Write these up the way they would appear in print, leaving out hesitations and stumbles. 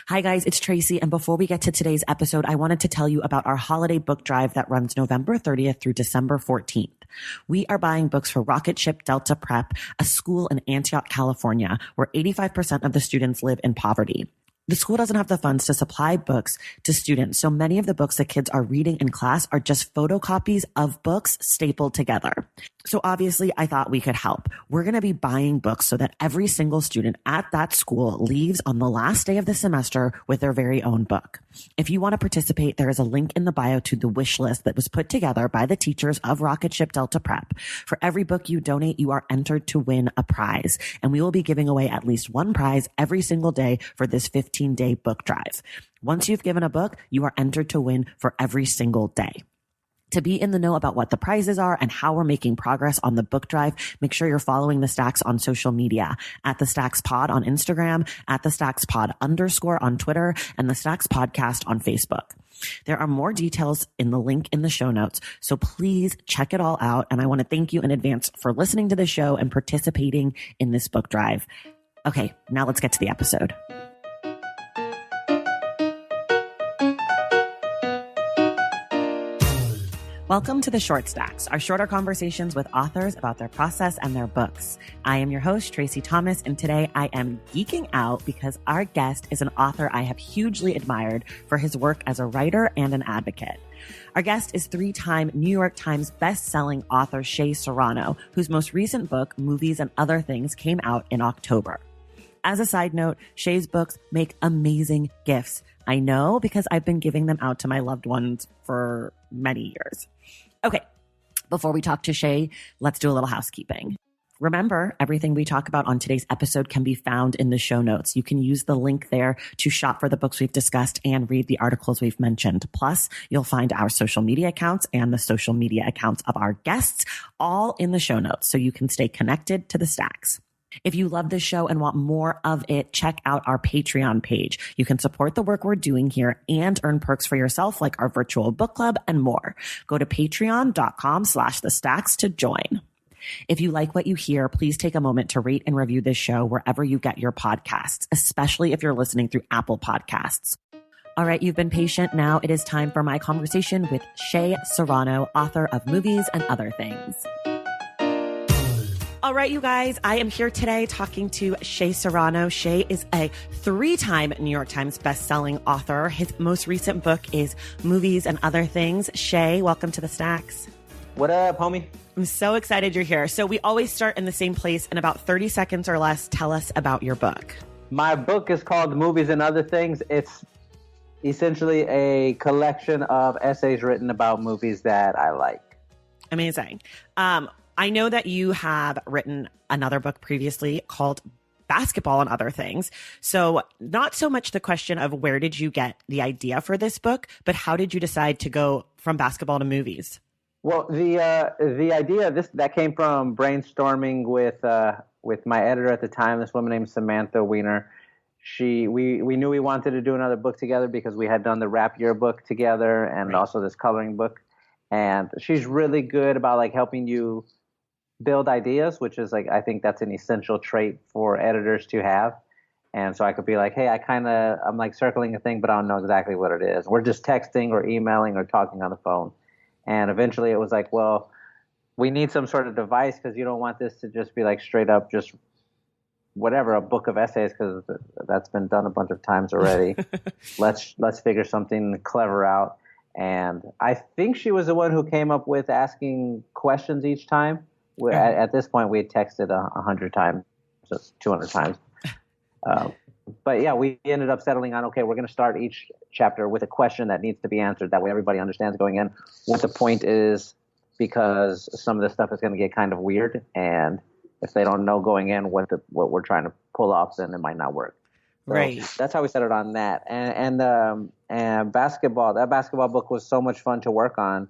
Hi guys, it's Tracy. And before we get to today's episode, I wanted to tell you about our holiday book drive that runs November 30th through December 14th. We are buying books for Rocket Ship Delta Prep, a school in Antioch, California, where 85% of the students live in poverty. The school doesn't have the funds to supply books to students, so many of the books that kids are reading in class are just photocopies of books stapled together. So obviously, I thought we could help. We're going to be buying books so that every single student at that school leaves on the last day of the semester with their very own book. If you want to participate, there is a link in the bio to the wish list that was put together by the teachers of Rocket Ship Delta Prep. For every book you donate, you are entered to win a prize, and we will be giving away at least one prize every single day for this 15-day book drive. Once you've given a book, you are entered to win for every single day. To be in the know about what the prizes are and how we're making progress on the book drive, make sure you're following the Stacks on social media at the Stacks Pod on Instagram, at the Stacks Pod _ on Twitter, and the Stacks Podcast on Facebook. There are more details in the link in the show notes, so please check it all out. And I want to thank you in advance for listening to the show and participating in this book drive. Okay, now let's get to the episode. Welcome to the Short Stacks, our shorter conversations with authors about their process and their books. I am your host, Tracy Thomas, and today I am geeking out because our guest is an author I have hugely admired for his work as a writer and an advocate. Our guest is 3-time New York Times best-selling author Shea Serrano, whose most recent book, Movies and Other Things, came out in October. As a side note, Shea's books make amazing gifts. I know because I've been giving them out to my loved ones for many years. Okay, before we talk to Shea, let's do a little housekeeping. Remember, everything we talk about on today's episode can be found in the show notes. You can use the link there to shop for the books we've discussed and read the articles we've mentioned. Plus, you'll find our social media accounts and the social media accounts of our guests all in the show notes so you can stay connected to the Stacks. If you love this show and want more of it, check out our Patreon page. You can support the work we're doing here and earn perks for yourself like our virtual book club and more. Go to patreon.com/thestacks to join. If you like what you hear, please take a moment to rate and review this show wherever you get your podcasts, especially if you're listening through Apple Podcasts. All right, you've been patient. Now it is time for my conversation with Shea Serrano, author of Movies and Other Things. All right, you guys, I am here today talking to Shea Serrano. Shea is a 3-time New York Times bestselling author. His most recent book is Movies and Other Things. Shea, welcome to the Stacks. What up, homie? I'm so excited you're here. So we always start in the same place. In about 30 seconds or less, tell us about your book. My book is called Movies and Other Things. It's essentially a collection of essays written about movies that I like. Amazing. I know that you have written another book previously called Basketball and Other Things. So not so much the question of where did you get the idea for this book, but how did you decide to go from basketball to movies? Well, the idea that came from brainstorming with my editor at the time, this woman named Samantha Weiner. We knew we wanted to do another book together because we had done the rap yearbook together and also this coloring book. And she's really good about like helping you build ideas, which is like, I think that's an essential trait for editors to have. And so I could be like, hey, I'm like circling a thing, but I don't know exactly what it is. We're just texting or emailing or talking on the phone. And eventually it was like, well, we need some sort of device because you don't want this to just be like straight up just whatever, a book of essays, because that's been done a bunch of times already. Let's figure something clever out. And I think she was the one who came up with asking questions each time. At this point, we had texted 100 times, just 200 times. But yeah, we ended up settling on, okay, we're going to start each chapter with a question that needs to be answered. That way everybody understands going in what the point is, because some of this stuff is going to get kind of weird. And if they don't know going in what we're trying to pull off, then it might not work. So right. That's how we settled on that. And basketball, that basketball book was so much fun to work on.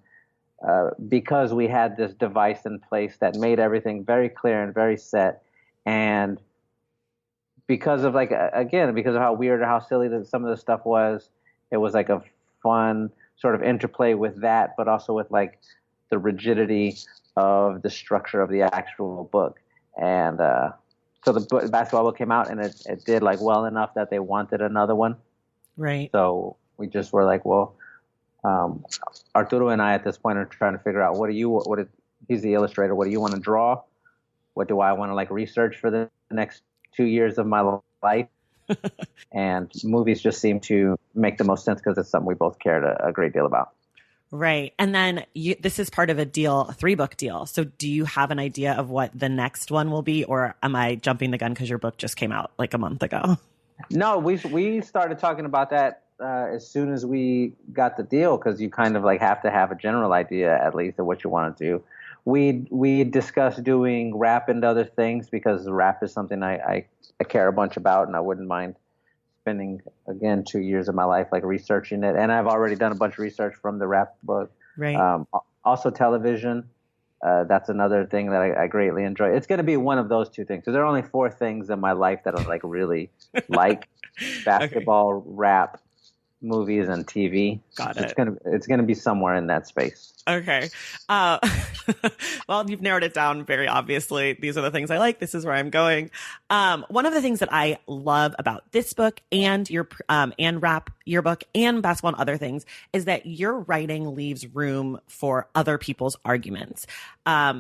Because we had this device in place that made everything very clear and very set. And because of because of how weird or how silly that some of the stuff was, it was like a fun sort of interplay with that, but also with like the rigidity of the structure of the actual book. And so the basketball book came out and it did like well enough that they wanted another one. Right. So we just were like, well, Arturo and I at this point are trying to figure out he's the illustrator. What do you want to draw? What do I want to like research for the next 2 years of my life? And movies just seem to make the most sense because it's something we both cared a great deal about. Right. And then this is part of a 3-book deal. So do you have an idea of what the next one will be, or am I jumping the gun because your book just came out like a month ago? No, we started talking about that as soon as we got the deal, because you kind of like have to have a general idea at least of what you want to do. We discussed doing rap and other things because rap is something I care a bunch about, and I wouldn't mind spending, again, 2 years of my life like researching it. And I've already done a bunch of research from the rap book. Right. Also television. That's another thing that I greatly enjoy. It's going to be one of those two things. So there are only 4 things in my life that I like really like: basketball, rap, movies, and TV. Got it. It's gonna be somewhere in that space. Okay. Well, you've narrowed it down very obviously. These are the things I like. This is where I'm going. One of the things that I love about this book and your and rap, your book, and basketball and other things is that your writing leaves room for other people's arguments.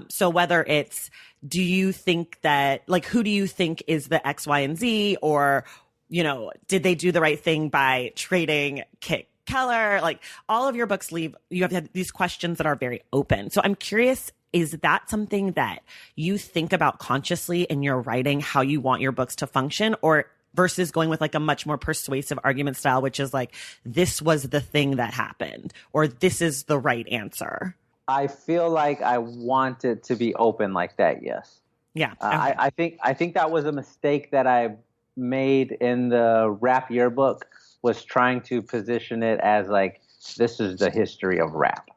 So whether it's, do you think that, like, who do you think is the X, Y, and Z, or, you know, did they do the right thing by trading Kit Keller? Like, all of your books you have these questions that are very open. So I'm curious, is that something that you think about consciously in your writing, how you want your books to function, or versus going with like a much more persuasive argument style, which is like, this was the thing that happened, or this is the right answer? I feel like I want it to be open like that. Yes. Yeah. Okay. I think that was a mistake that I made in the rap yearbook, was trying to position it as like, this is the history of rap.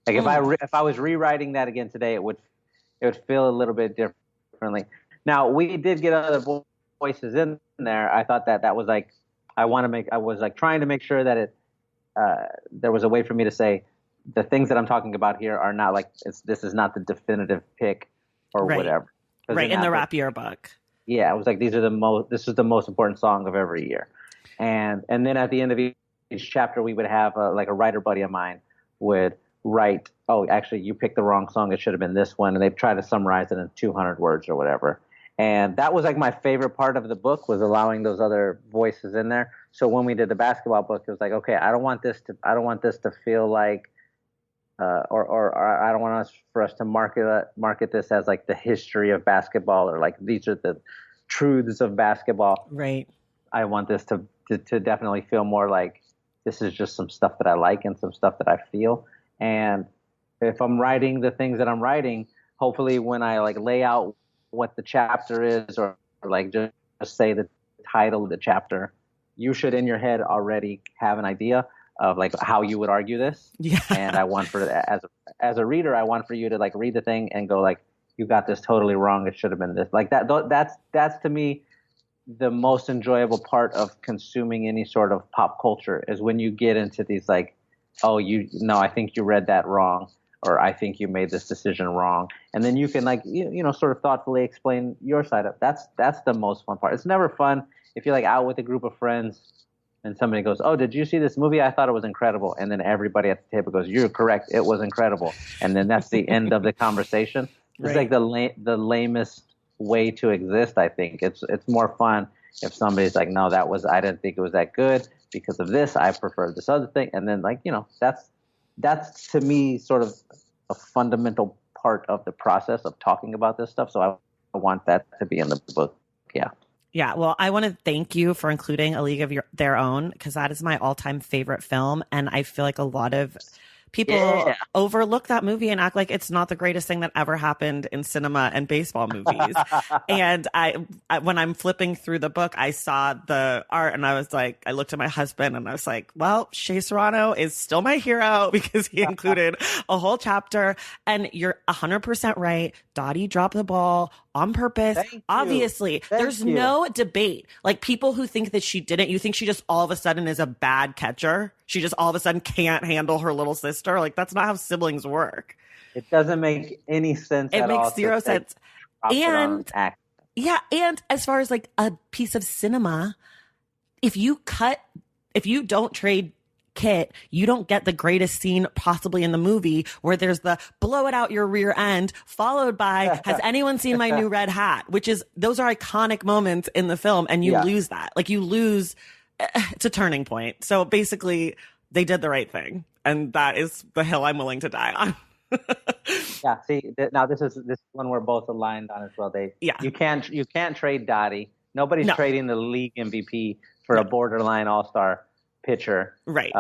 Like if I was rewriting that again today, it would feel a little bit differently. Now, we did get other voices in there. I thought that was like, I was like trying to make sure that there was a way for me to say the things that I'm talking about here are not like, this is not the definitive pick or whatever. Right, in the rap yearbook. Yeah, it was like, this is the most important song of every year. And then at the end of each chapter, we would have like a writer buddy of mine would write, oh, actually, you picked the wrong song. It should have been this one. And they'd try to summarize it in 200 words or whatever. And that was like my favorite part of the book, was allowing those other voices in there. So when we did the basketball book, it was like, okay, I don't want this to feel like, or I don't want for us to market this as like the history of basketball, or like these are the truths of basketball. Right. I want this to definitely feel more like this is just some stuff that I like and some stuff that I feel. And if I'm writing the things that I'm writing, hopefully when I like lay out what the chapter is, or like just say the title of the chapter, you should in your head already have an idea of like how you would argue this. Yeah. And I want as a reader, I want for you to like read the thing and go like, you got this totally wrong. It should have been this. Like that's to me the most enjoyable part of consuming any sort of pop culture, is when you get into these like, oh, I think you read that wrong, or I think you made this decision wrong. And then you can like, you know, sort of thoughtfully explain your side of it. That's the most fun part. It's never fun if you're like out with a group of friends and somebody goes, oh, did you see this movie? I thought it was incredible. And then everybody at the table goes, you're correct. It was incredible. And then that's the end of the conversation. It's like the lamest way to exist. I think it's more fun if somebody's like, no, I didn't think it was that good because of this. I prefer this other thing. And then like, you know, that's to me sort of a fundamental part of the process of talking about this stuff. So I want that to be in the book. Yeah. Yeah, well, I want to thank you for including A League of Their Own, because that is my all-time favorite film, and I feel like a lot of people overlook that movie and act like it's not the greatest thing that ever happened in cinema and baseball movies. And I, when I'm flipping through the book, I saw the art and I was like, I looked at my husband and I was like, well, Shea Serrano is still my hero because he included a whole chapter. And you're 100% right. Dottie dropped the ball on purpose. Obviously, there's no debate. Like, people who think that she didn't, you think she just all of a sudden is a bad catcher? She just all of a sudden can't handle her little sister? Like, that's not how siblings work. It doesn't make any sense at all. It makes zero sense. And yeah, and as far as like a piece of cinema, if you cut if you don't trade Kit, you don't get the greatest scene possibly in the movie, where there's the blow it out your rear end followed by has anyone seen my new red hat, which is, those are iconic moments in the film, and you lose that. Like, you lose, it's a turning point. So basically they did the right thing, and that is the hill I'm willing to die on. Yeah, see, now this is one we're both aligned on as well. You can't trade Dottie. Nobody's trading the league MVP for a borderline all-star pitcher, right?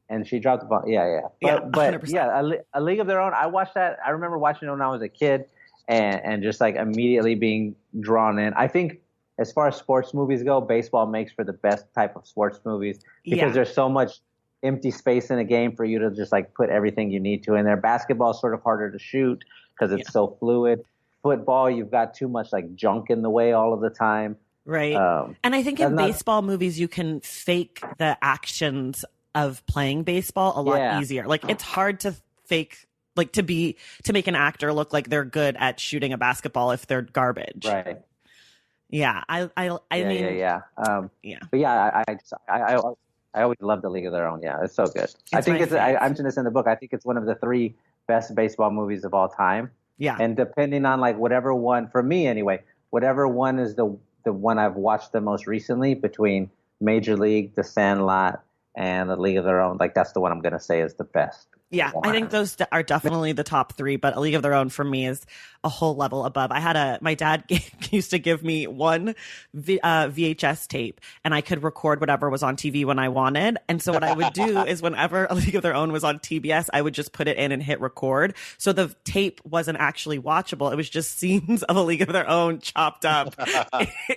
And she dropped the ball. But 100%. A League of Their Own. I watched that. I remember watching it when I was a kid, and just like immediately being drawn in. I think as far as sports movies go, baseball makes for the best type of sports movies because there's so much empty space in a game for you to just like put everything you need to in there. Basketball is sort of harder to shoot because it's so fluid. Football, you've got too much like junk in the way all of the time. Right. And I think in baseball movies, you can fake the actions of playing baseball a lot easier. Like, it's hard to fake, like, to make an actor look like they're good at shooting a basketball if they're garbage. Right. Yeah. I mean. But yeah, I always love the League of Their Own. Yeah, it's so good. I think I mentioned this in the book. I think it's one of the 3 best baseball movies of all time. Yeah. And depending on like whatever one, for me anyway, whatever one is the one I've watched the most recently between Major League, The Sandlot, and The League of Their Own, like that's the one I'm going to say is the best. Yeah, I think those are definitely the top 3, but A League of Their Own for me is a whole level above. My dad used to give me one VHS tape, and I could record whatever was on TV when I wanted. And so what I would do is whenever A League of Their Own was on TBS, I would just put it in and hit record. So the tape wasn't actually watchable. It was just scenes of A League of Their Own chopped up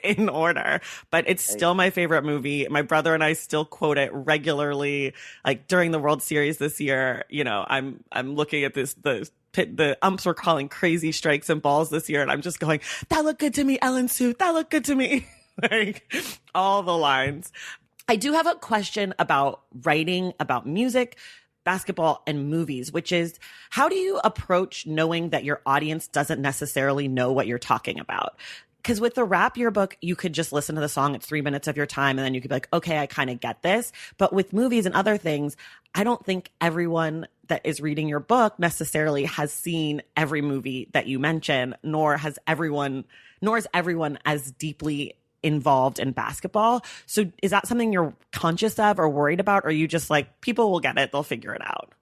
in order. But it's still my favorite movie. My brother and I still quote it regularly, like during the World Series this year. You know, I'm looking at the umps were calling crazy strikes and balls this year, and I'm just going, that looked good to me, Ellen Sue. That looked good to me. Like, all the lines. I do have a question about writing, about music, basketball, and movies, which is, how do you approach knowing that your audience doesn't necessarily know what you're talking about? Because with the Rap Yearbook, you could just listen to the song at 3 minutes of your time, and then you could be like, okay, I kind of get this. But with movies and other things, I don't think everyone that is reading your book necessarily has seen every movie that you mention, nor is everyone as deeply involved in basketball. So is that something you're conscious of or worried about? Or are you just like, people will get it, they'll figure it out?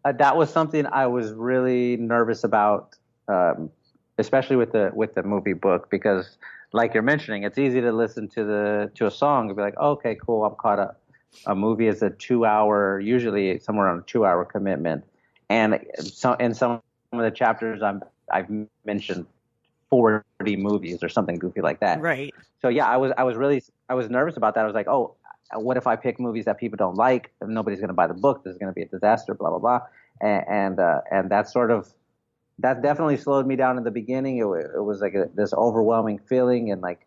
That was something I was really nervous about, especially with the movie book, because like you're mentioning, it's easy to listen to a song and be like, oh, okay, cool, I'm caught up. A movie is a 2-hour, usually somewhere on a 2-hour commitment. And so in some of the chapters I've mentioned 40 movies or something goofy like that. Right. So yeah, I was nervous about that. I was like, oh, what if I pick movies that people don't like? Nobody's going to buy the book. This is going to be a disaster, blah, blah, blah. And that definitely slowed me down in the beginning. It was like this overwhelming feeling, and like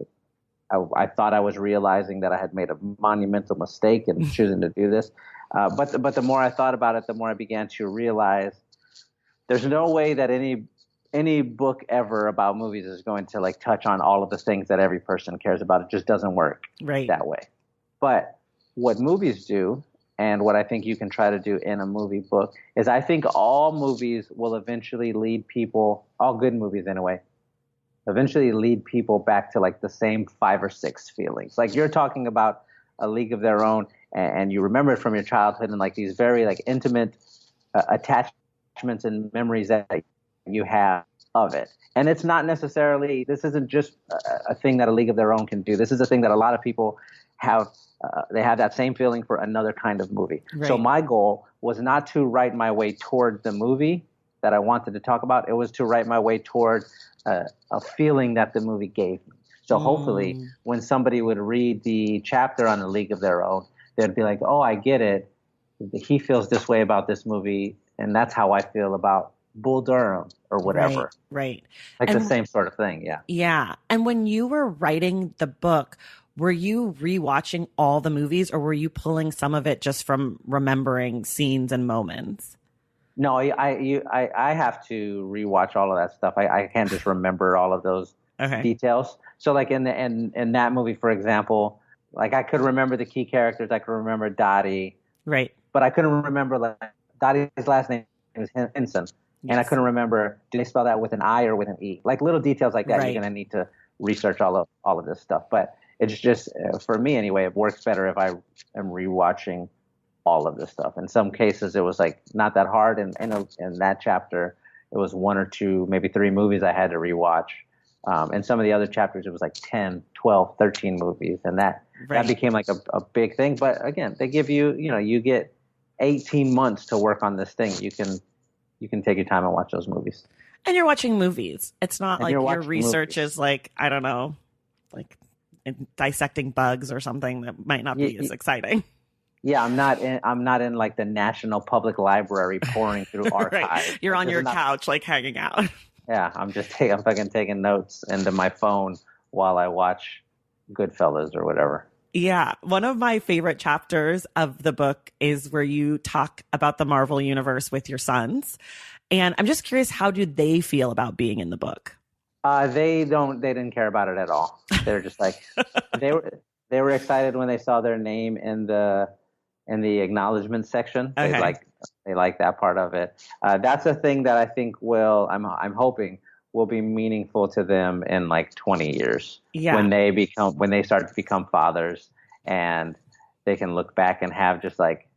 I thought I was realizing that I had made a monumental mistake in choosing to do this. But the more I thought about it, the more I began to realize there's no way that any book ever about movies is going to like touch on all of the things that every person cares about. It just doesn't work that way. But what movies do, and what I think you can try to do in a movie book, is I think all movies will eventually lead people, all good movies anyway, eventually lead people back to like the same 5 or 6 feelings. Like you're talking about A League of Their Own, and you remember it from your childhood, and like these very like intimate attachments and memories that you have of it. And it's not necessarily, this isn't just a thing that A League of Their Own can do. This is a thing that a lot of people have. They have that same feeling for another kind of movie. Right. So my goal was not to write my way toward the movie that I wanted to talk about. It was to write my way toward a feeling that the movie gave me. So hopefully when somebody would read the chapter on A League of Their Own, they'd be like, oh, I get it. He feels this way about this movie, and that's how I feel about Bull Durham or whatever. Right. Like the same sort of thing, yeah. Yeah. And when you were writing the book, were you rewatching all the movies, or were you pulling some of it just from remembering scenes and moments? No, I have to rewatch all of that stuff. I can't just remember all of those details. So like in that movie, for example, like I could remember the key characters. I could remember Dottie, Right. but I couldn't remember like Dottie's last name was Henson, and I Yes. couldn't remember, do they spell that with an I or with an E? Like little details like that, Right. you're gonna need to research all of this stuff. But it's just for me anyway, it works better if I am rewatching all of this stuff. In some cases, it was like not that hard, and in that chapter, it was one or two, maybe three movies I had to rewatch. And some of the other chapters, it was like 10, 12, 13 movies, and that became like a big thing. But again, they give you, you get 18 months to work on this thing. You can take your time and watch those movies. And you're watching movies. It's not like your research movies. is like, I don't know, like dissecting bugs or something that might not be as exciting. Yeah, I'm not in like the National Public Library pouring through archives. Right. You're on your couch, like hanging out. Yeah, I'm fucking taking notes into my phone while I watch Goodfellas or whatever. Yeah. One of my favorite chapters of the book is where you talk about the Marvel Universe with your sons. And I'm just curious, how do they feel about being in the book? They didn't care about it at all. They're just like, they were excited when they saw their name in the acknowledgement section. Okay. They like that part of it. That's a thing that I think I'm hoping will be meaningful to them in like 20 years. Yeah. When they start to become fathers, and they can look back and have just like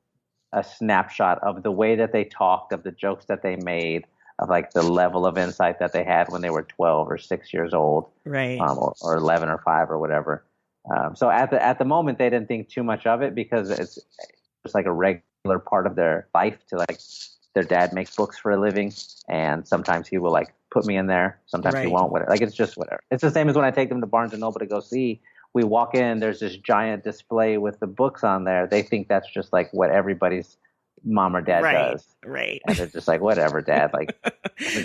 a snapshot of the way that they talked, of the jokes that they made, of like the level of insight that they had when they were 12 or 6 years old. Right. Or 11 or 5 or whatever. So at the moment, they didn't think too much of it because it's just like a regular part of their life to like, their dad makes books for a living, and sometimes he will like put me in there. Sometimes he won't. Whatever. Like, it's just whatever. It's the same as when I take them to Barnes and Noble to go see. We walk in, there's this giant display with the books on there. They think that's just like what everybody's mom or dad does. Right. And they're just like, whatever, Dad. Like,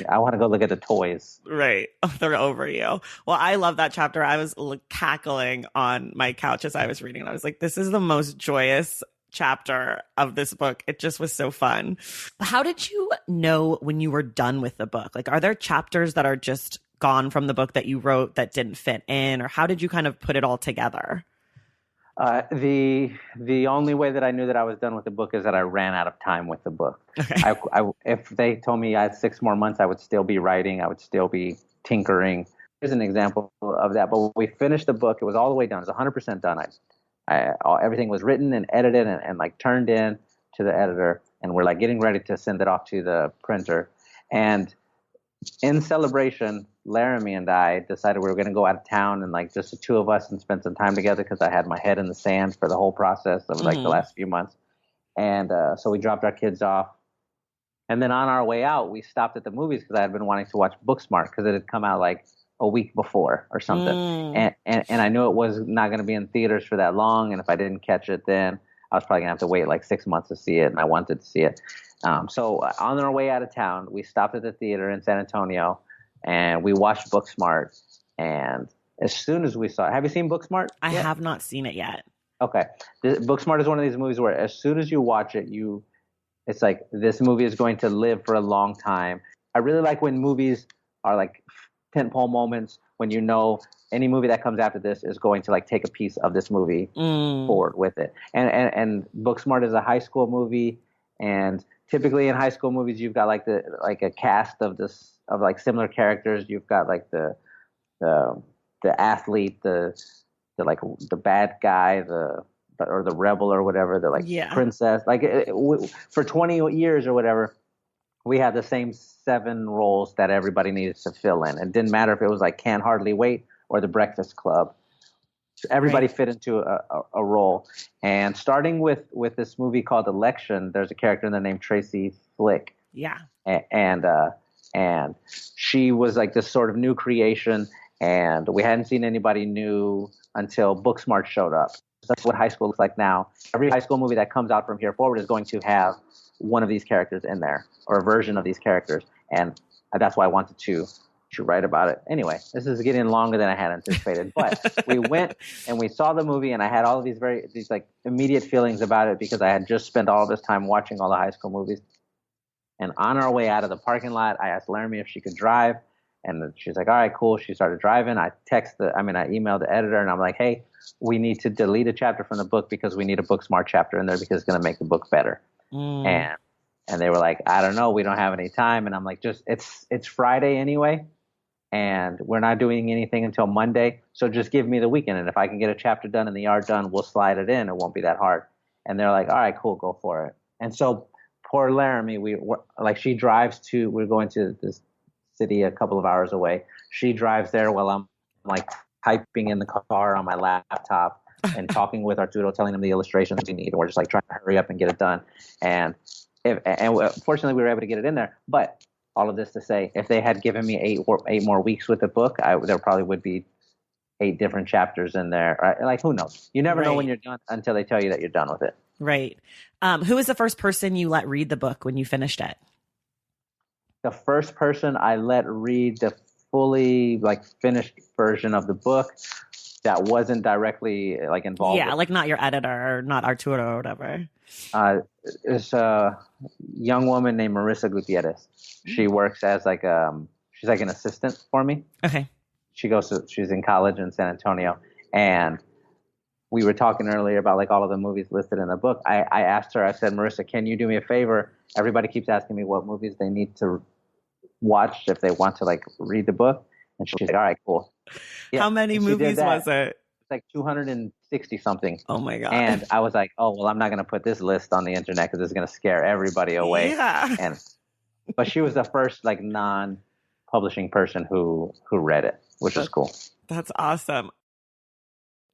I want to go look at the toys. Right. They're over you. Well, I love that chapter. I was cackling on my couch as I was reading it. I was like, this is the most joyous chapter of this book. It just was so fun. How did you know when you were done with the book? Like, are there chapters that are just gone from the book that you wrote that didn't fit in, or how did you kind of put it all together? The only way that I knew that I was done with the book is that I ran out of time with the book. Okay. If they told me I had 6 more months, I would still be writing. I would still be tinkering. Here's an example of that. But we finished the book. It was all the way done. It was 100% done. Everything was written and edited and like turned in to the editor. And we're like getting ready to send it off to the printer. And in celebration, Laramie and I decided we were going to go out of town and like just the two of us and spend some time together because I had my head in the sand for the whole process of like the last few months. And so we dropped our kids off. And then on our way out, we stopped at the movies because I had been wanting to watch Booksmart because it had come out like a week before or something. And I knew it was not going to be in theaters for that long. And if I didn't catch it then, I was probably going to have to wait like 6 months to see it. And I wanted to see it. So on our way out of town, we stopped at the theater in San Antonio and we watched Booksmart. And as soon as we saw it, have you seen Booksmart? I have not seen it yet. Okay. Booksmart is one of these movies where as soon as you watch it, it's like this movie is going to live for a long time. I really like when movies are like tentpole moments, when you know any movie that comes after this is going to like take a piece of this movie forward with it. And Booksmart is a high school movie, and typically in high school movies you've got like a cast of like similar characters. You've got like the athlete, the bad guy, or the rebel or whatever, the like princess. Like for 20 years or whatever, we had the same 7 roles that everybody needed to fill in. It didn't matter if it was like Can't Hardly Wait or The Breakfast Club. So everybody fit into a role. And starting with this movie called Election, there's a character in there named Tracy Flick. Yeah. And she was like this sort of new creation, and we hadn't seen anybody new until Booksmart showed up. That's what high school looks like now. Every high school movie that comes out from here forward is going to have one of these characters in there, or a version of these characters. And that's why I wanted to write about it. Anyway, this is getting longer than I had anticipated. But we went and we saw the movie, and I had all of these like immediate feelings about it because I had just spent all this time watching all the high school movies. And on our way out of the parking lot, I asked Laramie if she could drive. And she's like, all right, cool. She started driving. I emailed the editor and I'm like, hey, we need to delete a chapter from the book because we need a book smart chapter in there because it's going to make the book better. And they were like, I don't know, we don't have any time. And I'm like, it's Friday anyway, and we're not doing anything until Monday. So just give me the weekend. And if I can get a chapter done and the art done, we'll slide it in. It won't be that hard. And they're like, all right, cool, go for it. And so poor Laramie, we're going to this city a couple of hours away. She drives there while I'm like typing in the car on my laptop and talking with Arturo, telling him the illustrations we need. And we're just like trying to hurry up and get it done. And fortunately, we were able to get it in there. But all of this to say, if they had given me eight more weeks with the book, there probably would be 8 different chapters in there. Right? Like, who knows? You never know when you're done until they tell you that you're done with it. Right. Who was the first person you let read the book when you finished it? The first person I let read the fully finished version of the book that wasn't directly involved. Yeah, not your editor or not Arturo or whatever. Is a young woman named Marissa Gutierrez. She works as she's like an assistant for me. Okay. She's in college in San Antonio, and we were talking earlier about all of the movies listed in the book. I asked her, I said, Marissa, can you do me a favor? Everybody keeps asking me what movies they need to watch if they want to read the book. And she's like, all right, cool. Yeah. How many movies was it? It's 260 something. Oh my God. And I was like, oh, well, I'm not going to put this list on the internet because it's going to scare everybody away. Yeah. But she was the first non-publishing person who read it, which is cool. That's awesome.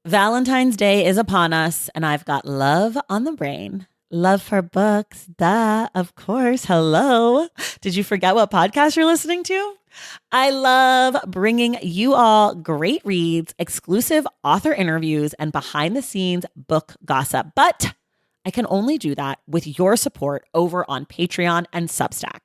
Valentine's Day is upon us, and I've got love on the brain. Love for books. Duh, of course. Hello. Did you forget what podcast you're listening to? I love bringing you all great reads, exclusive author interviews, and behind the scenes book gossip. But I can only do that with your support over on Patreon and Substack.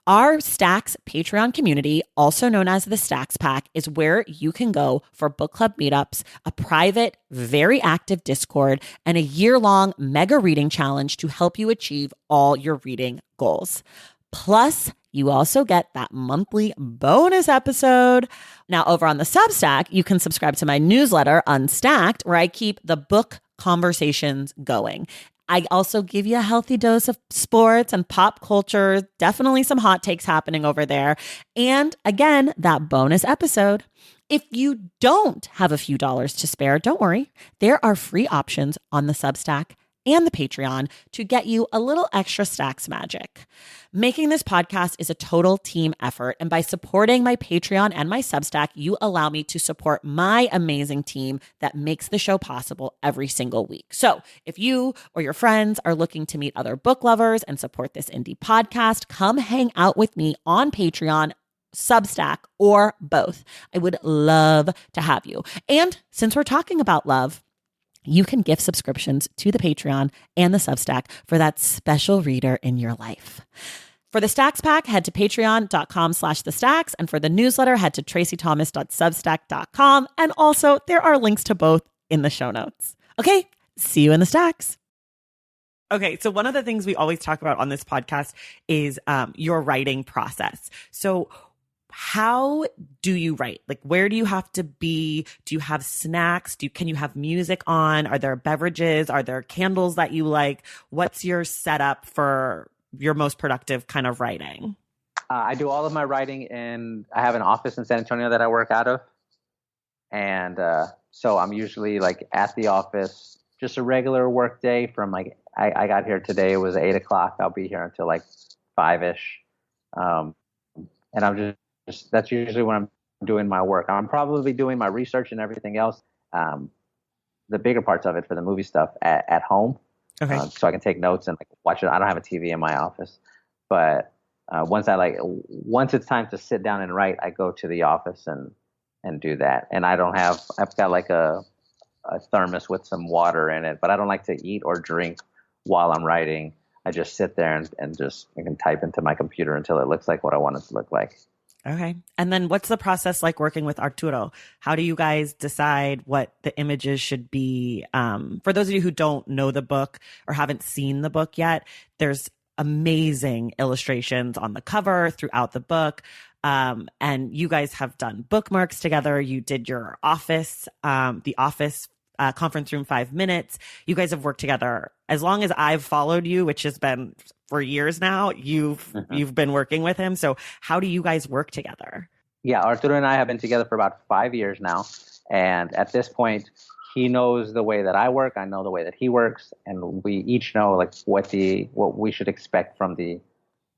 Our Stacks Patreon community, also known as the Stacks Pack, is where you can go for book club meetups, a private, very active Discord, and a year-long mega reading challenge to help you achieve all your reading goals. Plus, you also get that monthly bonus episode. Now, over on the Substack, you can subscribe to my newsletter, Unstacked, where I keep the book conversations going. I also give you a healthy dose of sports and pop culture, definitely some hot takes happening over there. And again, that bonus episode. If you don't have a few dollars to spare, don't worry. There are free options on the Substack and the Patreon to get you a little extra Stacks magic. Making this podcast is a total team effort, and by supporting my Patreon and my Substack, you allow me to support my amazing team that makes the show possible every single week. So if you or your friends are looking to meet other book lovers and support this indie podcast, come hang out with me on Patreon, Substack, or both. I would love to have you. And since we're talking about love, you can gift subscriptions to the Patreon and the Substack for that special reader in your life. For the Stacks Pack, head to patreon.com/thestacks. And for the newsletter, head to tracythomas.substack.com. And also, there are links to both in the show notes. Okay, see you in the Stacks. Okay, so one of the things we always talk about on this podcast is your writing process. So how do you write? Where do you have to be? Do you have snacks? Can you have music on? Are there beverages? Are there candles that you like? What's your setup for your most productive kind of writing? I do all of my writing I have an office in San Antonio that I work out of. And so I'm usually at the office, just a regular work day from I got here today. It was 8 o'clock. I'll be here until 5-ish. And I'm just that's usually when I'm doing my work. I'm probably doing my research and everything else, the bigger parts of it for the movie stuff at home. Okay. So I can take notes and watch it. I don't have a TV in my office, but once it's time to sit down and write, I go to the office and do that. And I've got a thermos with some water in it, but I don't like to eat or drink while I'm writing. I just sit there and I can type into my computer until it looks like what I want it to look like. Okay. And then what's the process like working with Arturo? How do you guys decide what the images should be? For those of you who don't know the book or haven't seen the book yet, there's amazing illustrations on the cover throughout the book. And you guys have done bookmarks together. You did your office, the office conference room 5 minutes. You guys have worked together as long as I've followed you, which has been for years now. You've been working with him. So how do you guys work together? Yeah, Arturo and I have been together for about 5 years now. And at this point, he knows the way that I work. I know the way that he works. And we each know like what we should expect from the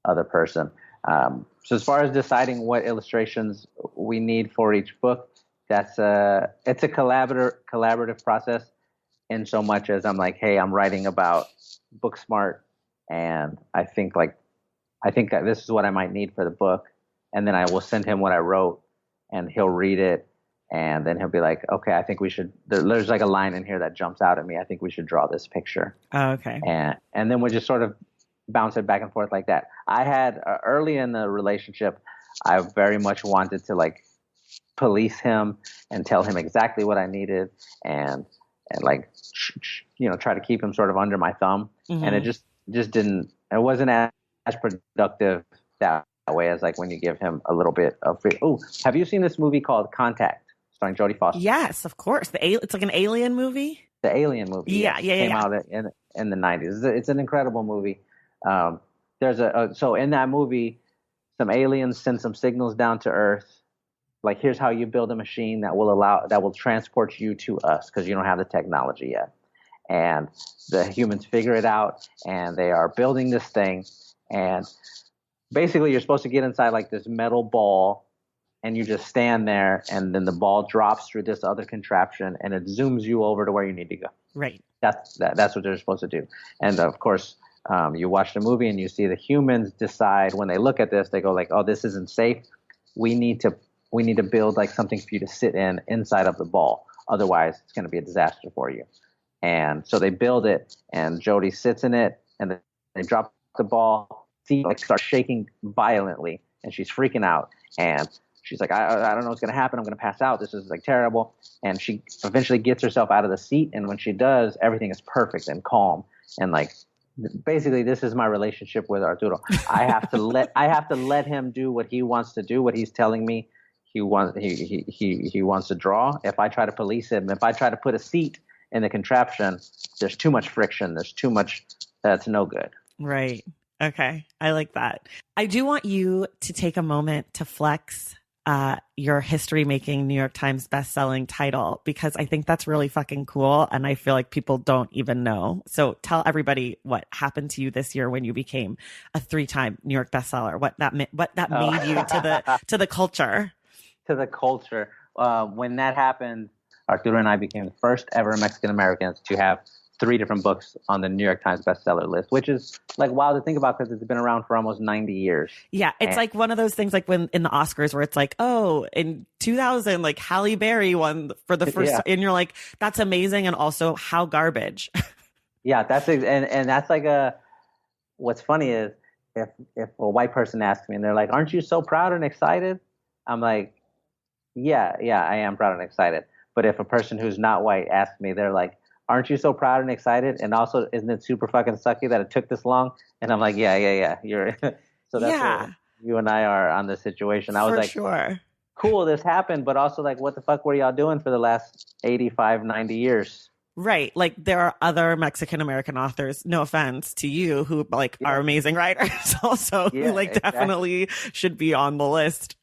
other person. So as far as deciding what illustrations we need for each book, it's a collaborative process in so much as I'm like, hey, I'm writing about Booksmart, and I think that this is what I might need for the book. And then I will send him what I wrote, and he'll read it, and then he'll be like, okay, I think we should, there's like a line in here that jumps out at me. I think we should draw this picture. Oh, okay. And then we just sort of bounce it back and forth like that. I had early in the relationship, I very much wanted to like police him and tell him exactly what I needed, and like, try to keep him sort of under my thumb. Mm-hmm. And it just it wasn't as productive that way as like when you give him a little bit of free. Oh, have you seen this movie called Contact starring Jodie Foster? Yes, of course. It's like an alien movie. The Alien movie. Yeah. Came out in the 90s. It's an incredible movie. So in that movie, some aliens send some signals down to Earth. Like, here's how you build a machine that will transport you to us, because you don't have the technology yet. And the humans figure it out, and they are building this thing. And basically, you're supposed to get inside like this metal ball, and you just stand there, and then the ball drops through this other contraption, and it zooms you over to where you need to go. Right. That's what they're supposed to do. And of course, you watch the movie, and you see the humans decide when they look at this, they go like, "Oh, this isn't safe. We need to build like something for you to sit inside of the ball. Otherwise, it's going to be a disaster for you." And so they build it, and Jodie sits in it, and they drop the ball. She like starts shaking violently, and she's freaking out. And she's like, I don't know what's going to happen. I'm going to pass out. This is like terrible. And she eventually gets herself out of the seat. And when she does, everything is perfect and calm. And like, basically, this is my relationship with Arturo. I have to let him do what he wants to do, what he's telling me he wants to draw. If I try to police him, if I try to put a seat in the contraption, there's too much friction. There's too much that's no good. Right. Okay. I like that. I do want you to take a moment to flex your history-making New York Times bestselling title, because I think that's really fucking cool, and I feel like people don't even know. So tell everybody what happened to you this year when you became a 3-time New York bestseller. What that made you to the culture. To the culture. When that happened, Arturo and I became the first ever Mexican Americans to have 3 different books on the New York Times bestseller list, which is like wild to think about because it's been around for almost 90 years. Yeah, it's like one of those things like when in the Oscars where it's like, oh, in 2000, like Halle Berry won for the first, and you're like, that's amazing, and also how garbage. Yeah, and that's like what's funny is if a white person asks me and they're like, aren't you so proud and excited? I'm like, yeah, I am proud and excited. But if a person who's not white asks me, they're like, aren't you so proud and excited? And also, isn't it super fucking sucky that it took this long? And I'm like, yeah. You're so that's what you and I are on this situation. I was like, sure. Cool, this happened, but also like, what the fuck were y'all doing for the last 85, 90 years? Right. Like there are other Mexican American authors, no offense to you, who like are amazing writers also, who like definitely should be on the list,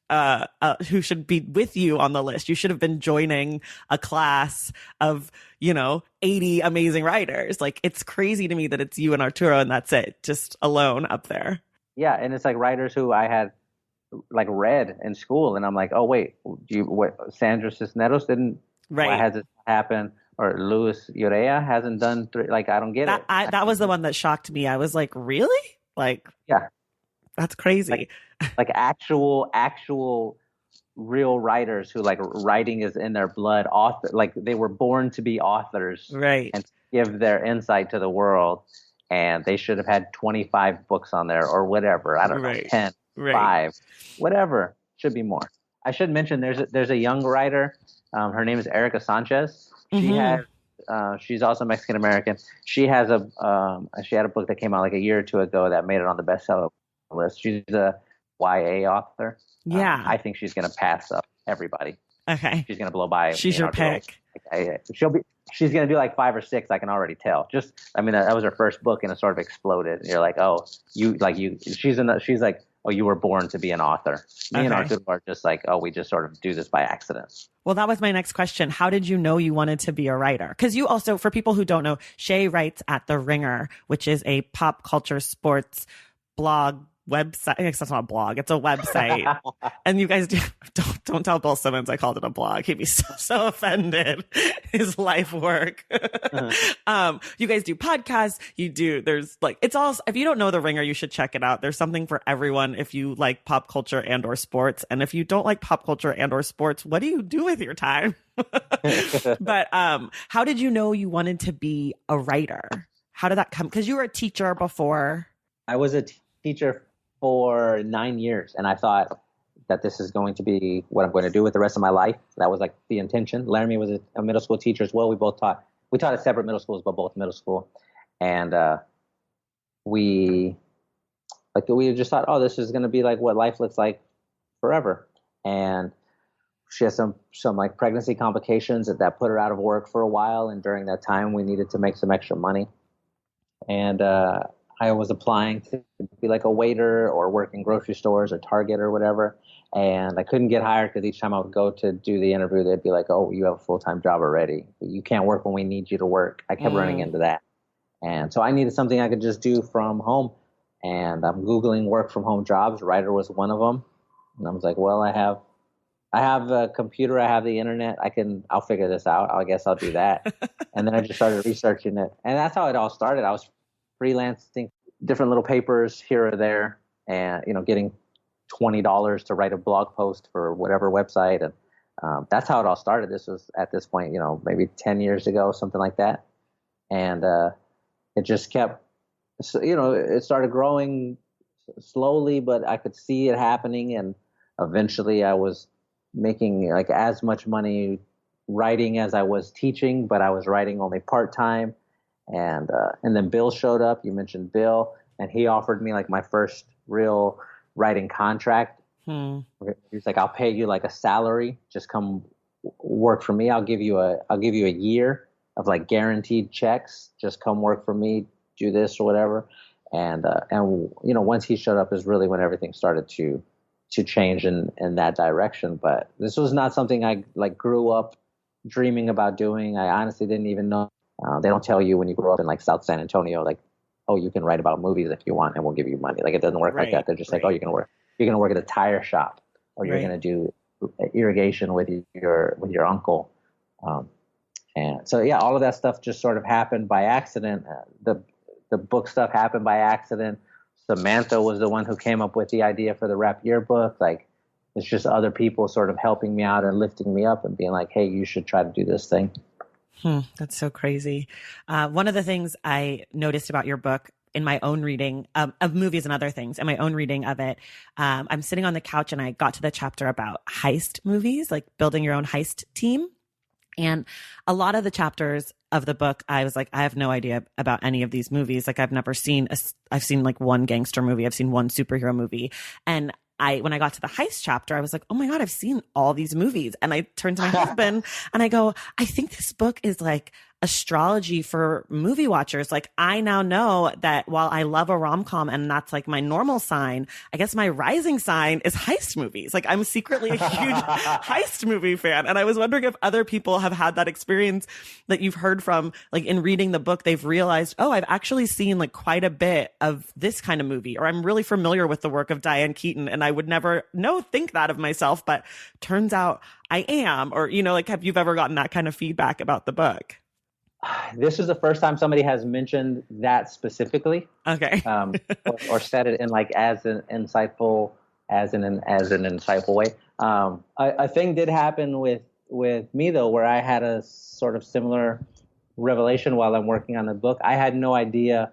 who should be with you on the list. You should have been joining a class of, 80 amazing writers. Like it's crazy to me that it's you and Arturo and that's it, just alone up there. Yeah. And it's like writers who I had like read in school, and I'm like, oh wait, Sandra Cisneros didn't, why has it happened? Or Luis Urea hasn't done 3, like, I don't get it. That was the one that shocked me. I was like, really? Like, yeah, that's crazy. Like actual real writers who like writing is in their blood, author, like they were born to be authors, right? And give their insight to the world. And they should have had 25 books on there or whatever. I don't know, 10, 5, whatever. Should be more. I should mention there's a young writer. Her name is Erica Sanchez. She has, she's also Mexican American. She had a book that came out like a year or 2 ago that made it on the bestseller list. She's a YA author. Yeah. I think she's going to pass up everybody. Okay. She's going to blow by. She's your pick. She's going to do like 5 or 6. I can already tell. That was her first book, and it sort of exploded. And you're like, oh, she's like, oh, you were born to be an author. Me and Arthur are just like, oh, we just sort of do this by accident. Well, that was my next question. How did you know you wanted to be a writer? Because you also, for people who don't know, Shea writes at The Ringer, which is a pop culture sports blog website. I guess that's not a blog. It's a website. And you guys don't tell Bill Simmons I called it a blog. He'd be so offended. His life work. You guys do podcasts. It's all, if you don't know The Ringer, you should check it out. There's something for everyone if you like pop culture and or sports. And if you don't like pop culture and or sports, what do you do with your time? But how did you know you wanted to be a writer? How did that come? Because you were a teacher before. I was a teacher for 9 years, and I thought that this is going to be what I'm going to do with the rest of my life. That was like the intention. Laramie was a middle school teacher as well. We taught at separate middle schools, but both middle school. And we just thought, oh, this is going to be like what life looks like forever. And she had some like pregnancy complications that put her out of work for a while. And during that time, we needed to make some extra money. And I was applying to be like a waiter or work in grocery stores or Target or whatever. And I couldn't get hired because each time I would go to do the interview, they'd be like, oh, you have a full-time job already. You can't work when we need you to work. I kept running into that. And so I needed something I could just do from home. And I'm Googling work from home jobs. Writer was one of them. And I was like, well, I have a computer. I have the internet. I'll figure this out. I guess I'll do that. And then I just started researching it. And that's how it all started. I was freelancing different little papers here or there, and getting $20 to write a blog post for whatever website, and that's how it all started. This was at this point, maybe 10 years ago, something like that, and it just kept, it started growing slowly, but I could see it happening, and eventually I was making like as much money writing as I was teaching, but I was writing only part-time. And then Bill showed up. You mentioned Bill, and he offered me like my first real writing contract. He's like, I'll pay you like a salary. Just come work for me. I'll give you a year of like guaranteed checks. Just come work for me. Do this or whatever. And once he showed up is really when everything started to change in that direction. But this was not something I like grew up dreaming about doing. I honestly didn't even know. They don't tell you when you grow up in like South San Antonio, like, oh, you can write about movies if you want, and we'll give you money. Like, it doesn't work like that. They're just like, oh, you're gonna work at a tire shop, or you're gonna do irrigation with your uncle. And so all of that stuff just sort of happened by accident. The book stuff happened by accident. Samantha was the one who came up with the idea for the rap yearbook. Like, it's just other people sort of helping me out and lifting me up and being like, hey, you should try to do this thing. That's so crazy. One of the things I noticed about your book in my own reading of movies and other things, in my own reading of it, I'm sitting on the couch and I got to the chapter about heist movies, like building your own heist team. And a lot of the chapters of the book, I was like, I have no idea about any of these movies. Like, I've seen like one gangster movie. I've seen one superhero movie. And when I got to the heist chapter, I was like, oh my God, I've seen all these movies. And I turned to my husband and I go, I think this book is like astrology for movie watchers. Like, I now know that while I love a rom-com and that's like my normal sign, I guess my rising sign is heist movies. Like, I'm secretly a huge heist movie fan. And I was wondering if other people have had that experience that you've heard from, like, in reading the book, they've realized, oh, I've actually seen like quite a bit of this kind of movie, or I'm really familiar with the work of Diane Keaton and I would never think that of myself, but turns out I am. Or, like, have you ever gotten that kind of feedback about the book? This is the first time somebody has mentioned that specifically. Okay. or said it in like as an insightful way. A thing did happen with me though, where I had a sort of similar revelation while I'm working on the book. I had no idea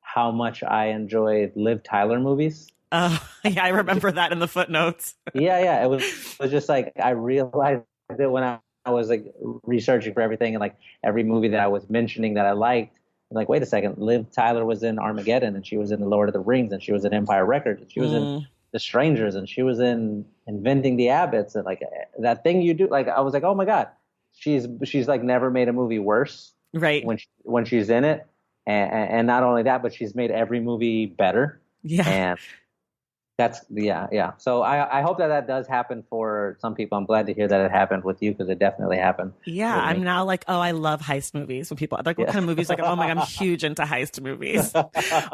how much I enjoyed Liv Tyler movies. Yeah, I remember that in the footnotes. Yeah. It was just like I realized it when I was like researching for everything, and like every movie that I was mentioning that I liked, I'm like, wait a second, Liv Tyler was in Armageddon, and she was in The Lord of the Rings, and she was in Empire Records, and she was in The Strangers, and she was in Inventing the Abbots, and like that thing you do. Like I was like, oh my god, she's like never made a movie worse Right. when she's in it, and not only that, but she's made every movie better. Yeah. And that's yeah. So I hope that does happen for some people. I'm glad to hear that it happened with you because it definitely happened. Yeah, with me. I'm now like, oh, I love heist movies. When people are like, what kind of movies? Like, oh my God, I'm huge into heist movies,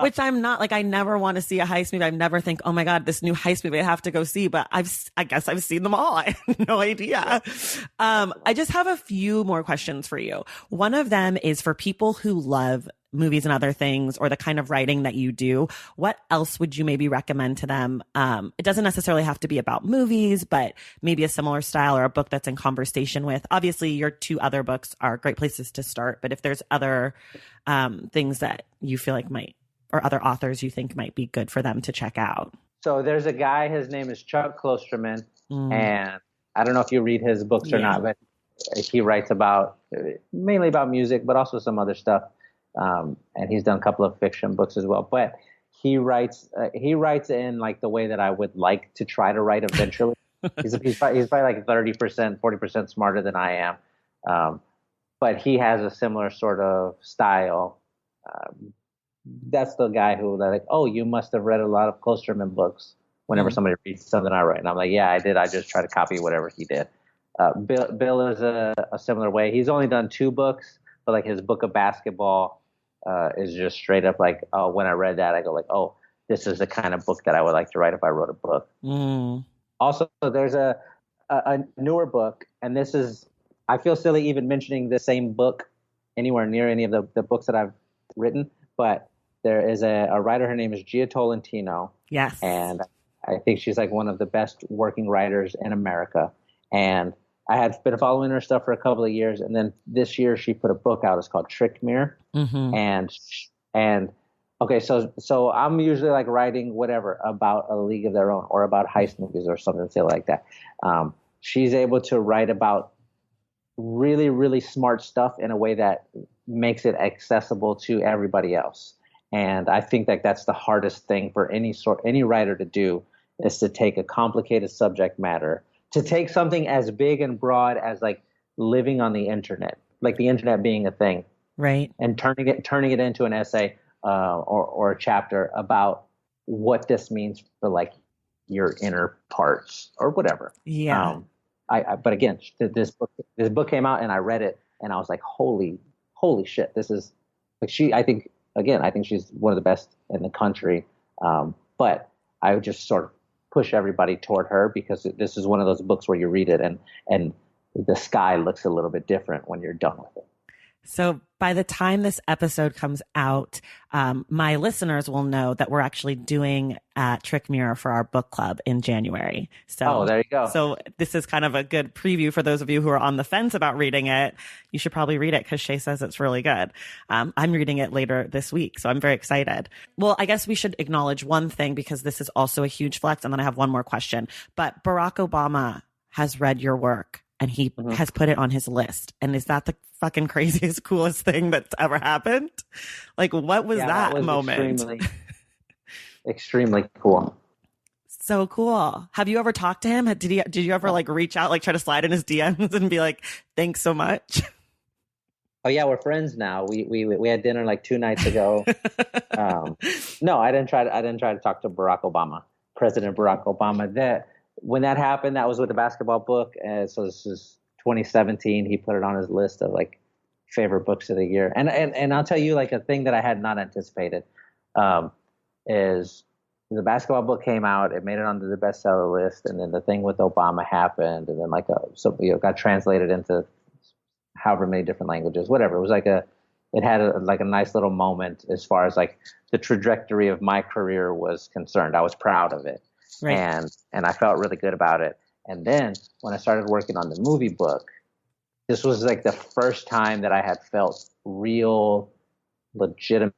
which I'm not. Like, I never want to see a heist movie. I never think, oh my God, this new heist movie I have to go see. But I guess I've seen them all. I have no idea. I just have a few more questions for you. One of them is for people who love movies and other things, or the kind of writing that you do. What else would you maybe recommend to them? It doesn't necessarily have to be about movies, but maybe a similar style or a book that's in conversation with. Obviously, your two other books are great places to start, but if there's other things that you feel like might, or other authors you think might be good for them to check out. So there's a guy, his name is Chuck Klosterman, and I don't know if you read his books or not, but he writes mainly about music, but also some other stuff. And he's done a couple of fiction books as well, but he writes in like the way that I would like to try to write eventually. he's probably like 30%, 40% smarter than I am. But he has a similar sort of style. That's the guy who like, oh, you must have read a lot of Klosterman books whenever somebody reads something I write. And I'm like, yeah, I did. I just try to copy whatever he did. Bill is a similar way. He's only done 2 books, but like his book of basketball is just straight up like, oh, when I read that, I go like, oh, this is the kind of book that I would like to write if I wrote a book. Also, there's a newer book, and this is, I feel silly even mentioning the same book anywhere near any of the books that I've written, but there is a writer, her name is Gia Tolentino. Yes. And I think she's like one of the best working writers in America. And I had been following her stuff for a couple of years, and then this year she put a book out. It's called Trick Mirror, and okay, so I'm usually like writing whatever about A League of Their Own or about heist movies or something silly like that. She's able to write about really, really smart stuff in a way that makes it accessible to everybody else. And I think that that's the hardest thing for any writer to do, is to take a complicated subject matter, to take something as big and broad as like living on the internet, like the internet being a thing, right? And turning it into an essay or a chapter about what this means for like your inner parts or whatever. Yeah. But again, this book came out and I read it and I was like, holy shit, this is like I think she's one of the best in the country. But I would just sort of push everybody toward her because this is one of those books where you read it and the sky looks a little bit different when you're done with it. So by the time this episode comes out, my listeners will know that we're actually doing Trick Mirror for our book club in January. So, there you go. So this is kind of a good preview for those of you who are on the fence about reading it. You should probably read it because Shea says it's really good. I'm reading it later this week, so I'm very excited. Well, I guess we should acknowledge one thing because this is also a huge flex, and then I have one more question. But Barack Obama has read your work, and he has put it on his list. And is that the fucking craziest, coolest thing that's ever happened? Like, what was that moment? Extremely cool. So cool. Have you ever talked to him? Did you ever like reach out, like try to slide in his DMs and be like, thanks so much? Oh yeah, we're friends now. We had dinner like 2 nights ago. No, I didn't try to talk to Barack Obama, President Barack Obama. When that happened, that was with the basketball book. So this is 2017. He put it on his list of like favorite books of the year. And I'll tell you like a thing that I had not anticipated is the basketball book came out. It made it onto the bestseller list. And then the thing with Obama happened. And then got translated into however many different languages, whatever. It was like it had a nice little moment as far as like the trajectory of my career was concerned. I was proud of it. Right. And I felt really good about it. And then when I started working on the movie book, this was like the first time that I had felt real, legitimate,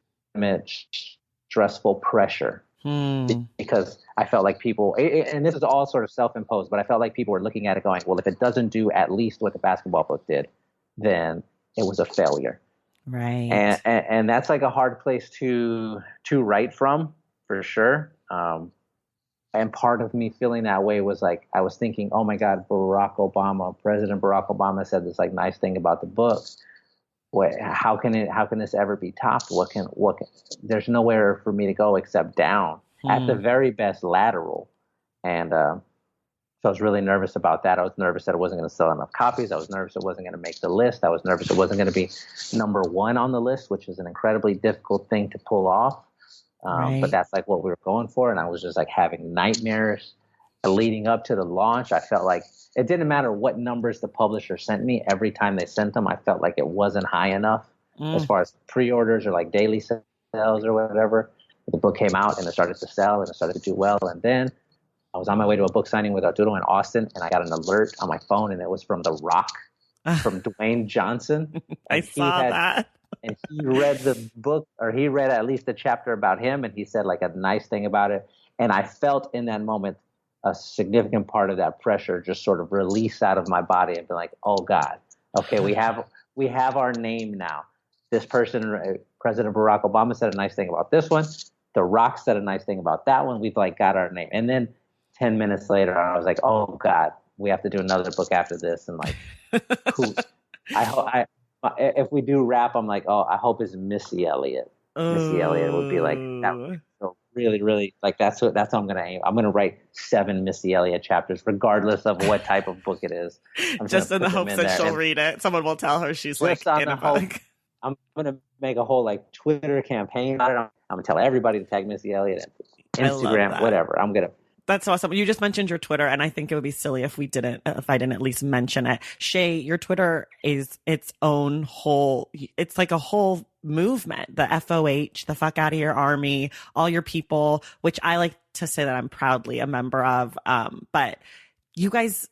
stressful pressure. Because I felt like people, and this is all sort of self-imposed, but I felt like people were looking at it going, well, if it doesn't do at least what the basketball book did, then it was a failure. Right. And that's like a hard place to write from, for sure. And part of me feeling that way was like, I was thinking, oh my God, President Barack Obama said this like nice thing about the book. How can this ever be topped? There's nowhere for me to go except down, at the very best lateral. And so I was really nervous about that. I was nervous that it wasn't going to sell enough copies. I was nervous it wasn't going to make the list. I was nervous it wasn't going to be number one on the list, which is an incredibly difficult thing to pull off. Right. But that's like what we were going for. And I was just like having nightmares leading up to the launch. I felt like it didn't matter what numbers the publisher sent me. Every time they sent them, I felt like it wasn't high enough as far as pre-orders or like daily sales or whatever. The book came out and it started to sell and it started to do well. And then I was on my way to a book signing with Arturo in Austin, and I got an alert on my phone, and it was from The Rock, from Dwayne Johnson. I saw that. And he read the book, or he read at least a chapter about him, and he said like a nice thing about it. And I felt in that moment a significant part of that pressure just sort of release out of my body and be like, oh God, okay, we have our name now. This person, President Barack Obama, said a nice thing about this one. The Rock said a nice thing about that one. We've like got our name. And then 10 minutes later, I was like, oh God, we have to do another book after this. And like, if we do rap, I'm like, oh, I hope it's Missy Elliott. Missy Elliott would be like, that would be so really, really, like that's how I'm going to aim. I'm going to write 7 Missy Elliott chapters, regardless of what type of book it is. Just in the hopes that she'll read it. Someone will tell her she's like in a book. I'm going to make a whole like Twitter campaign about it. I'm going to tell everybody to tag Missy Elliott and Instagram, whatever. I'm going to. That's awesome. You just mentioned your Twitter, and I think it would be silly if I didn't at least mention it. Shea, your Twitter is its own whole, it's like a whole movement. The FOH, the fuck out of your army, all your people, which I like to say that I'm proudly a member of. But you guys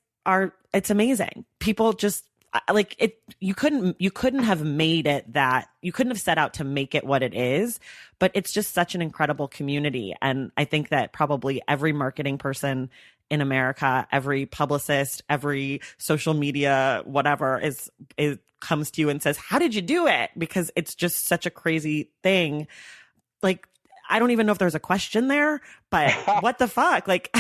it's amazing. People just like it. You couldn't have made it that, you couldn't have set out to make it what it is, but it's just such an incredible community. And I think that probably every marketing person in America, every publicist, every social media, whatever comes to you and says, how did you do it? Because it's just such a crazy thing. Like, I don't even know if there's a question there, but what the fuck? Like,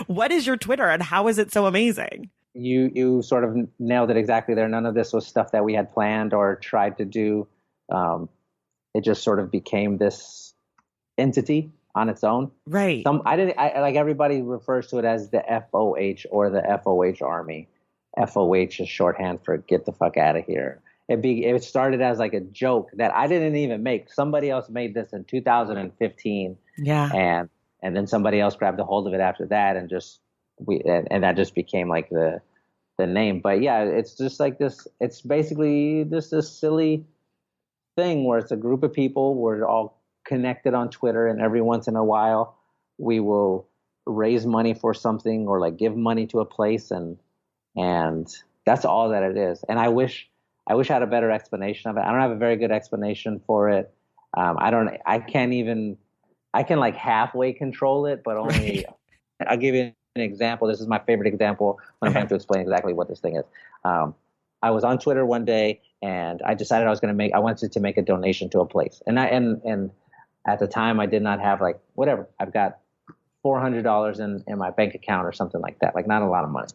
what is your Twitter and how is it so amazing? You sort of nailed it exactly there. None of this was stuff that we had planned or tried to do. It just sort of became this entity on its own. Right. Like everybody refers to it as the FOH or the FOH Army. FOH is shorthand for get the fuck out of here. It started as like a joke that I didn't even make. Somebody else made this in 2015. Yeah. And then somebody else grabbed a hold of it after that and that just became like the name. But yeah, it's just like this. It's basically just this silly thing where it's a group of people. We're all connected on Twitter, and every once in a while we will raise money for something or like give money to a place, and that's all that it is. And I wish I had a better explanation of it. I don't have a very good explanation for it. I can like halfway control it, but only. I'll give you an example. This is my favorite example when I'm trying to explain exactly what this thing is. I was on Twitter one day and I decided I wanted to make a donation to a place. And at the time I did not have like, whatever, I've got $400 in my bank account or something like that. Like not a lot of money.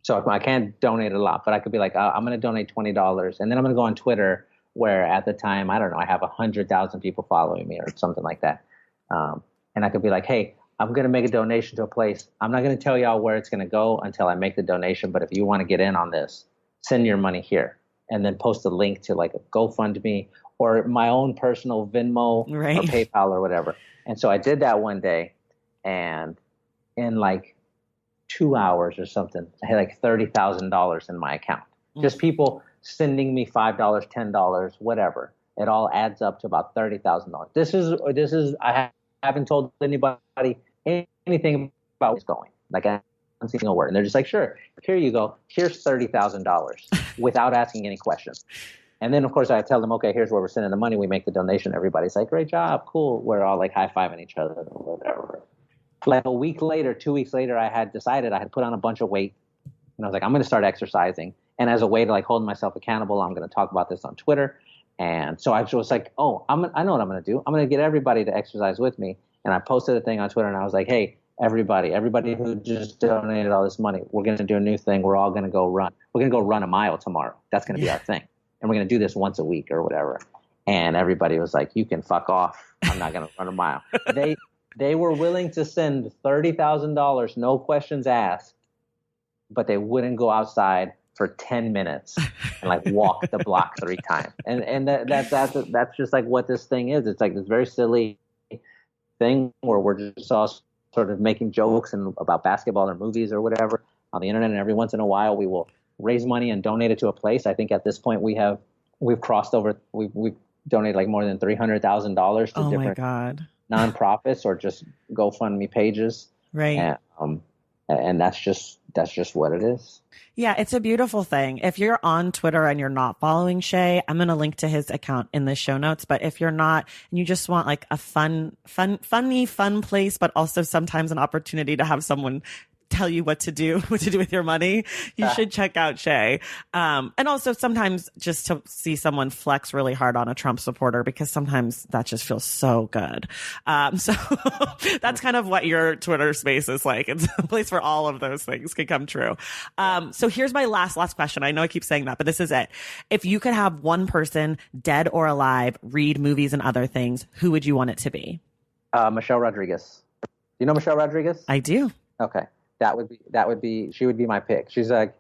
So I can't donate a lot, but I could be like, I'm going to donate $20. And then I'm going to go on Twitter where at the time, I don't know, I have 100,000 people following me or something like that. And I could be like, hey, I'm going to make a donation to a place. I'm not going to tell y'all where it's going to go until I make the donation. But if you want to get in on this, send your money here and then post a link to like a GoFundMe or my own personal Venmo or PayPal or whatever. And so I did that one day, and in like 2 hours or something, I had like $30,000 in my account. Just people sending me $5, $10, whatever. It all adds up to about $30,000. This is I haven't told anybody anything about what's going. Like I haven't seen a word. And they're just like, sure, here you go. Here's $30,000 without asking any questions. And then, of course, I tell them, okay, here's where we're sending the money. We make the donation. Everybody's like, great job, cool. We're all like high-fiving each other or whatever. Like a week later, 2 weeks later, I had decided I had put on a bunch of weight. And I was like, I'm going to start exercising. And as a way to like hold myself accountable, I'm going to talk about this on Twitter. And so I was like, oh, I know what I'm going to do. I'm going to get everybody to exercise with me. And I posted a thing on Twitter, and I was like, hey, everybody who just donated all this money, we're going to do a new thing. We're all going to go run. We're going to go run a mile tomorrow. That's going to be our thing. And we're going to do this once a week or whatever. And everybody was like, you can fuck off. I'm not going to run a mile. They were willing to send $30,000, no questions asked, but they wouldn't go outside for 10 minutes and like walk the block 3 times. And that's just like what this thing is. It's like this very silly thing where we're just all sort of making jokes and about basketball or movies or whatever on the internet. And every once in a while we will raise money and donate it to a place. I think at this point we've crossed over, we've donated like more than $300,000 to different nonprofits or just GoFundMe pages. Right. And that's just what it is. Yeah, it's a beautiful thing. If you're on Twitter and you're not following Shea, I'm going to link to his account in the show notes. But if you're not and you just want like a fun place, but also sometimes an opportunity to have someone tell you what to do with your money, you should check out Shea. And also sometimes just to see someone flex really hard on a Trump supporter, because sometimes that just feels so good. So that's kind of what your Twitter space is like. It's a place where all of those things can come true. So here's my last question. I know I keep saying that, but this is it. If you could have one person, dead or alive, read movies and other things, who would you want it to be? Michelle Rodriguez. You know Michelle Rodriguez? I do. Okay. She would be my pick. She's like,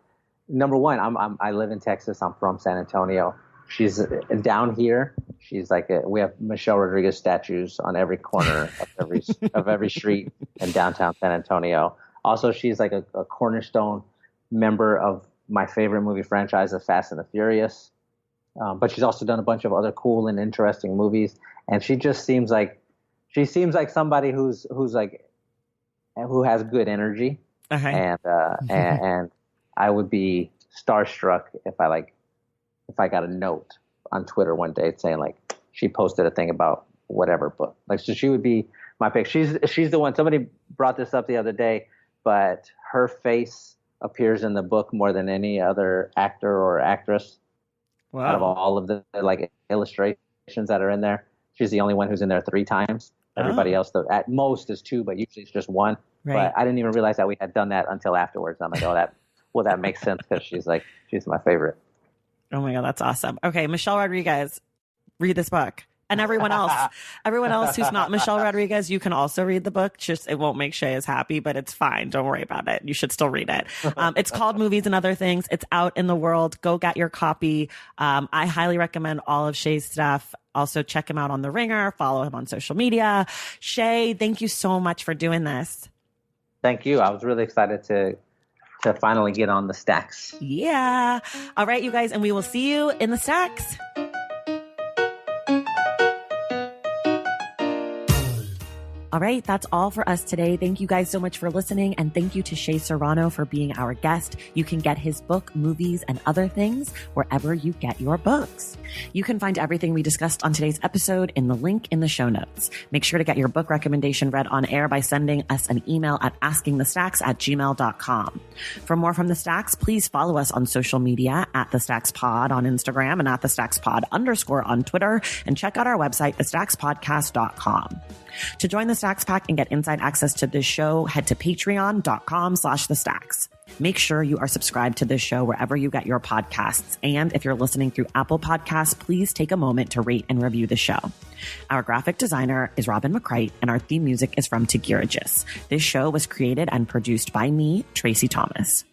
number one, I live in Texas. I'm from San Antonio. She's down here. She's like, we have Michelle Rodriguez statues on every corner of every street in downtown San Antonio. Also, she's like a cornerstone member of my favorite movie franchise, The Fast and the Furious. But she's also done a bunch of other cool and interesting movies. And she just seems like somebody who's like, who has good energy. And I would be starstruck if I got a note on Twitter one day saying like she posted a thing about whatever book. Like, so she would be my pick. She's the one. Somebody brought this up the other day, but her face appears in the book more than any other actor or actress. Wow. Out of all of the like illustrations that are in there. She's the only one who's in there 3 times. Everybody else, at most, is 2, but usually it's just 1. Right. But I didn't even realize that we had done that until afterwards. I'm like, that makes sense because she's my favorite. Oh my God, that's awesome. Okay, Michelle Rodriguez, read this book. And everyone else who's not Michelle Rodriguez, you can also read the book. Just, it won't make Shea as happy, but it's fine. Don't worry about it. You should still read it. It's called Movies and Other Things. It's out in the world. Go get your copy. I highly recommend all of Shea's stuff. Also check him out on The Ringer. Follow him on social media. Shea, thank you so much for doing this. Thank you. I was really excited to finally get on the stacks. Yeah. All right, you guys, and we will see you in the stacks. All right, that's all for us today. Thank you guys so much for listening, and thank you to Shea Serrano for being our guest. You can get his book, Movies and Other Things, wherever you get your books. You can find everything we discussed on today's episode in the link in the show notes. Make sure to get your book recommendation read on air by sending us an email at askingthestacks@gmail.com. For more from The Stacks, please follow us on social media at The Stacks Pod on Instagram and at The Stacks Pod _ on Twitter, and check out our website, thestackspodcast.com. To join the Stacks Pack and get inside access to this show, head to patreon.com/thestacks. Make sure you are subscribed to this show wherever you get your podcasts. And if you're listening through Apple Podcasts, please take a moment to rate and review the show. Our graphic designer is Robin McCrite, and our theme music is from Tigirigis. This show was created and produced by me, Tracy Thomas.